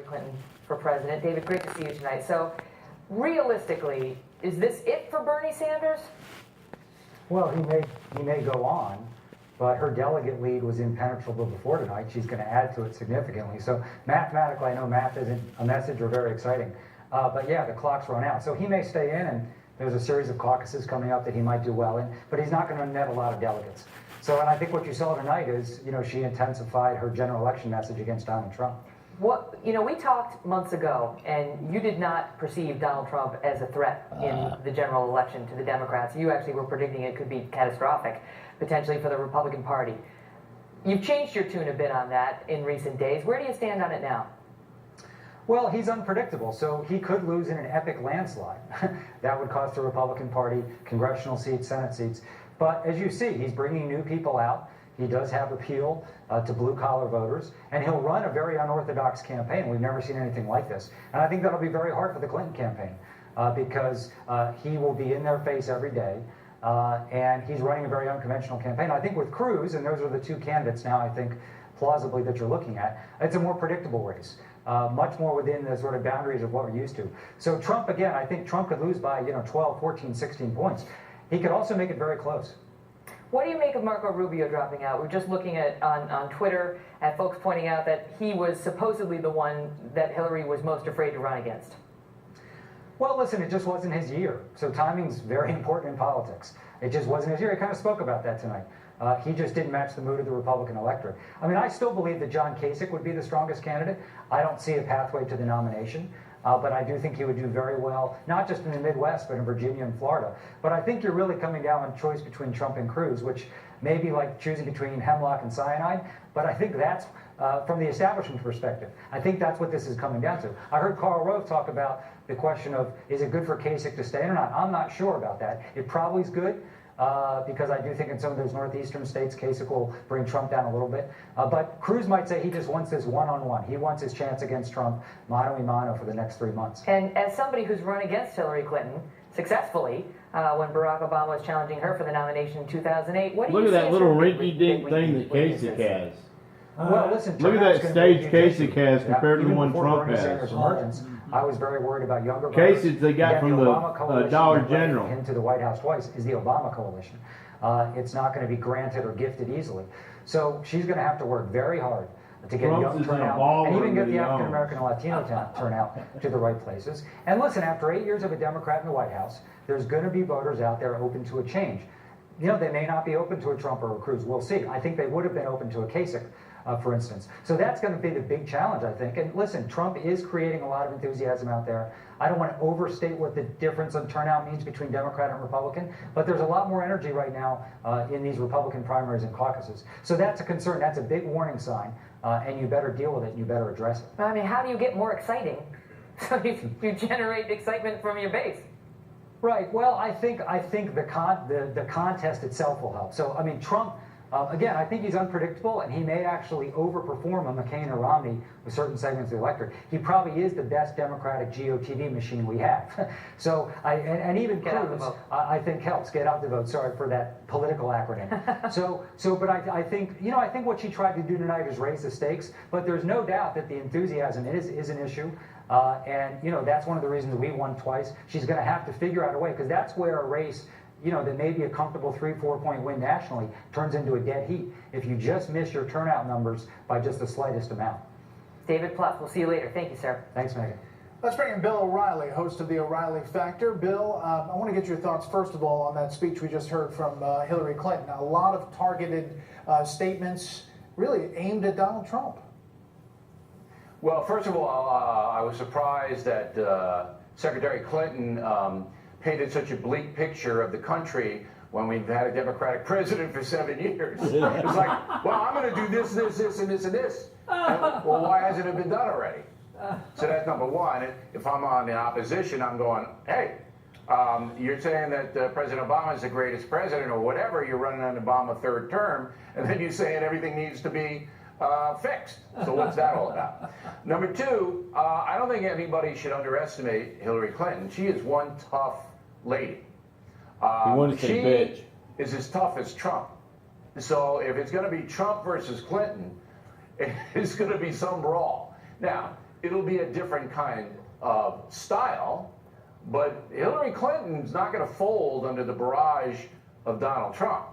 Clinton for president. David, great to see you tonight. So, realistically, is this it for Bernie Sanders? Well, he may go on, but her delegate lead was impenetrable before tonight. She's going to add to it significantly. So mathematically, I know math isn't a message or very exciting. But yeah, the clock's run out. So he may stay in, and there's a series of caucuses coming up that he might do well in, but he's not going to net a lot of delegates. So, and I think what you saw tonight is, she intensified her general election message against Donald Trump. We talked months ago, and you did not perceive Donald Trump as a threat in the general election to the Democrats. You actually were predicting it could be catastrophic, potentially for the Republican Party. You've changed your tune a bit on that in recent days. Where do you stand on it now? Well, he's unpredictable, so he could lose in an epic landslide. That would cost the Republican Party congressional seats, Senate seats. But as you see, he's bringing new people out. He does have appeal to blue-collar voters, and he'll run a very unorthodox campaign. We've never seen anything like this. And I think that'll be very hard for the Clinton campaign because he will be in their face every day, and he's running a very unconventional campaign. I think with Cruz, and those are the two candidates now, I think, plausibly that you're looking at, it's a more predictable race. Much more within the sort of boundaries of what we're used to. So Trump, again, I think Trump could lose by 12, 14, 16 points. He could also make it very close. What do you make of Marco Rubio dropping out? We're just looking at on Twitter at folks pointing out that he was supposedly the one that Hillary was most afraid to run against. Well, listen, it just wasn't his year. So timing's very important in politics. It just wasn't his year. He kind of spoke about that tonight. He just didn't match the mood of the Republican electorate. I mean, I still believe that John Kasich would be the strongest candidate. I don't see a pathway to the nomination. But I do think he would do very well, not just in the Midwest, but in Virginia and Florida. But I think you're really coming down on a choice between Trump and Cruz, which may be like choosing between hemlock and cyanide. But I think that's, from the establishment perspective, I think that's what this is coming down to. I heard Karl Rove talk about the question of, is it good for Kasich to stay in or not? I'm not sure about that. It probably is good. Because I do think in some of those northeastern states, Kasich will bring Trump down a little bit. But Cruz might say he just wants this one-on-one. He wants his chance against Trump, mano a mano, for the next 3 months. And as somebody who's run against Hillary Clinton successfully, when Barack Obama was challenging her for the nomination in 2008, what do you see? Look at that little rinky-dink thing that Kasich has. Well, listen, look at that stage Kasich has compared to the one Trump has. I was very worried about younger voters. Kasich they got from the Dollar General into the White House twice is the Obama coalition. It's not going to be granted or gifted easily. So she's going to have to work very hard to get young turnout and even get the African American and Latino turnout to the right places. And listen, after 8 years of a Democrat in the White House, there's going to be voters out there open to a change. They may not be open to a Trump or a Cruz. We'll see. I think they would have been open to a Kasich. For instance. So that's going to be the big challenge, I think. And listen, Trump is creating a lot of enthusiasm out there. I don't want to overstate what the difference in turnout means between Democrat and Republican, but there's a lot more energy right now in these Republican primaries and caucuses. So that's a concern. That's a big warning sign, and you better deal with it and you better address it. I mean, how do you get more exciting? So you generate excitement from your base. Right. Well, I think the contest itself will help. So, I mean, Trump... again, I think he's unpredictable, and he may actually overperform a McCain or Romney with certain segments of the electorate. He probably is the best Democratic GOTV machine we have. So, and even Cruz, I think helps get out the vote. Sorry for that political acronym. But I think, I think what she tried to do tonight is raise the stakes. But there's no doubt that the enthusiasm is an issue. And that's one of the reasons we won twice. She's going to have to figure out a way, because that's where a race, that may be a comfortable 3-4 point win nationally turns into a dead heat if you just miss your turnout numbers by just the slightest amount. David Plouffe, we'll see you later. Thank you, sir. Thanks, Megan. Let's bring in Bill O'Reilly, host of the O'Reilly Factor. Bill, I want to get your thoughts, first of all, on that speech we just heard from Hillary Clinton. A lot of targeted statements really aimed at Donald Trump. Well, first of all, I was surprised that Secretary Clinton painted such a bleak picture of the country when we've had a Democratic president for 7 years. It's like, well, I'm going to do this, this, this, and this, and this. And, well, why hasn't it been done already? So that's number one. If I'm on the opposition, I'm going, hey, you're saying that President Obama is the greatest president or whatever, you're running on Obama third term, and then you're saying everything needs to be fixed. So what's that all about? Number two, I don't think anybody should underestimate Hillary Clinton. She is one tough lady. She is as tough as Trump. So if it's going to be Trump versus Clinton, it's going to be some brawl. Now, it'll be a different kind of style, but Hillary Clinton's not going to fold under the barrage of Donald Trump.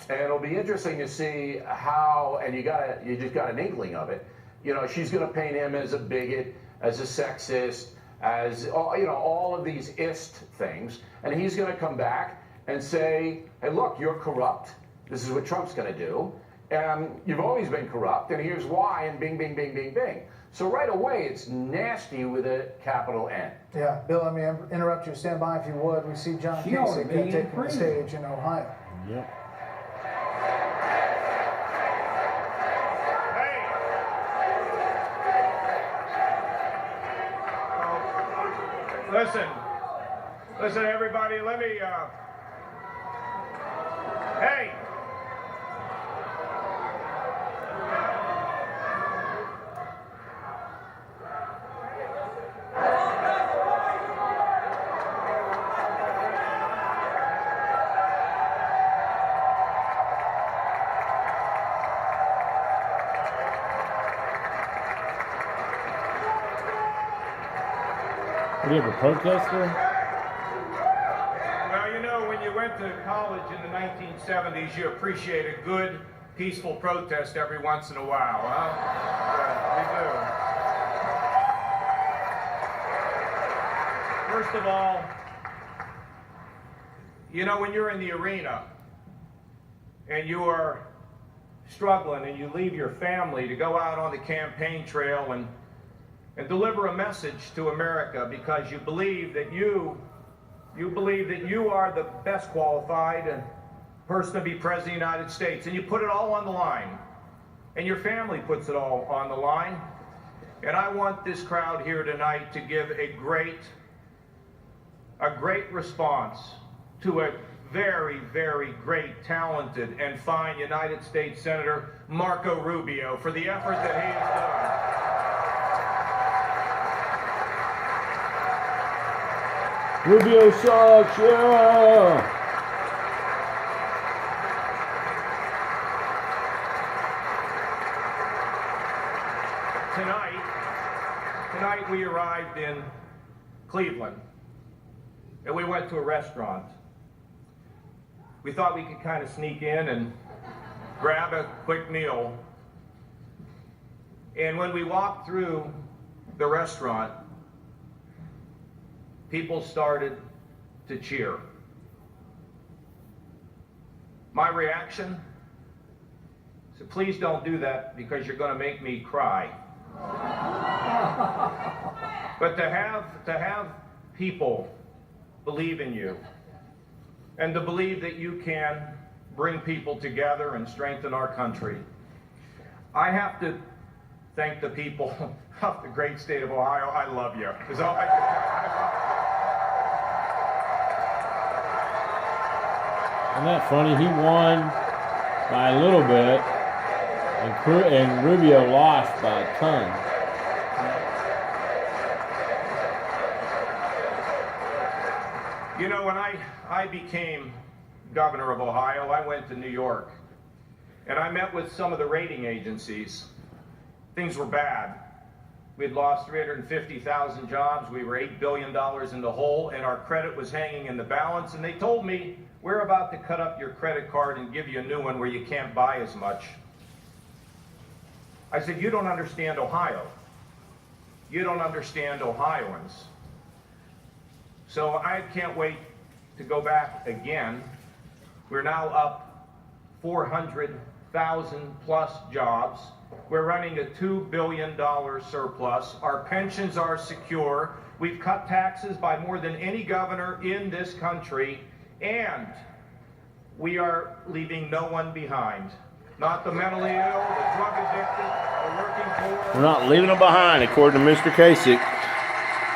And it'll be interesting to see how, and you just got an inkling of it. You know, she's going to paint him as a bigot, as a sexist, as, you know, all of these ist things. And he's going to come back and say, hey, look, you're corrupt. This is what Trump's going to do. And you've always been corrupt, and here's why, and bing, bing, bing, bing, bing. So right away, it's nasty with a capital N. Yeah, Bill, let me interrupt you. Stand by if you would. We see John She ought to Kasich be in taking the prison. stage in Ohio. Yep. Listen, everybody, let me, hey! What, do you have a protester? Well, you know, when you went to college in the 1970s, you appreciate a good, peaceful protest every once in a while, huh? Yeah, we do. First of all, you know, when you're in the arena and you are struggling and you leave your family to go out on the campaign trail and deliver a message to America because you believe that you are the best qualified person to be president of the United States, and you put it all on the line, and your family puts it all on the line. And I want this crowd here tonight to give a great response to a very, very great, talented, and fine United States Senator Marco Rubio for the effort that he has done. Rubio sucks, yeah! Tonight we arrived in Cleveland, and we went to a restaurant. We thought we could kind of sneak in and grab a quick meal. And when we walked through the restaurant, people started to cheer. My reaction? I said, please don't do that because you're going to make me cry. But to have people believe in you and to believe that you can bring people together and strengthen our country, I have to thank the people of the great state of Ohio. I love you. Is all I can Isn't that funny? He won by a little bit, and Rubio lost by a ton. You know, when I became governor of Ohio, I went to New York, and I met with some of the rating agencies. Things were bad. We had lost 350,000 jobs. We were $8 billion in the hole, and our credit was hanging in the balance. And they told me, we're about to cut up your credit card and give you a new one where you can't buy as much. I said, you don't understand Ohio. You don't understand Ohioans. So I can't wait to go back again. We're now up 400,000 plus jobs. We're running a $2 billion surplus. Our pensions are secure. We've cut taxes by more than any governor in this country, and we are leaving no one behind. Not the mentally ill, the drug addicted, the working poor. We're not leaving them behind, according to Mr. Kasich.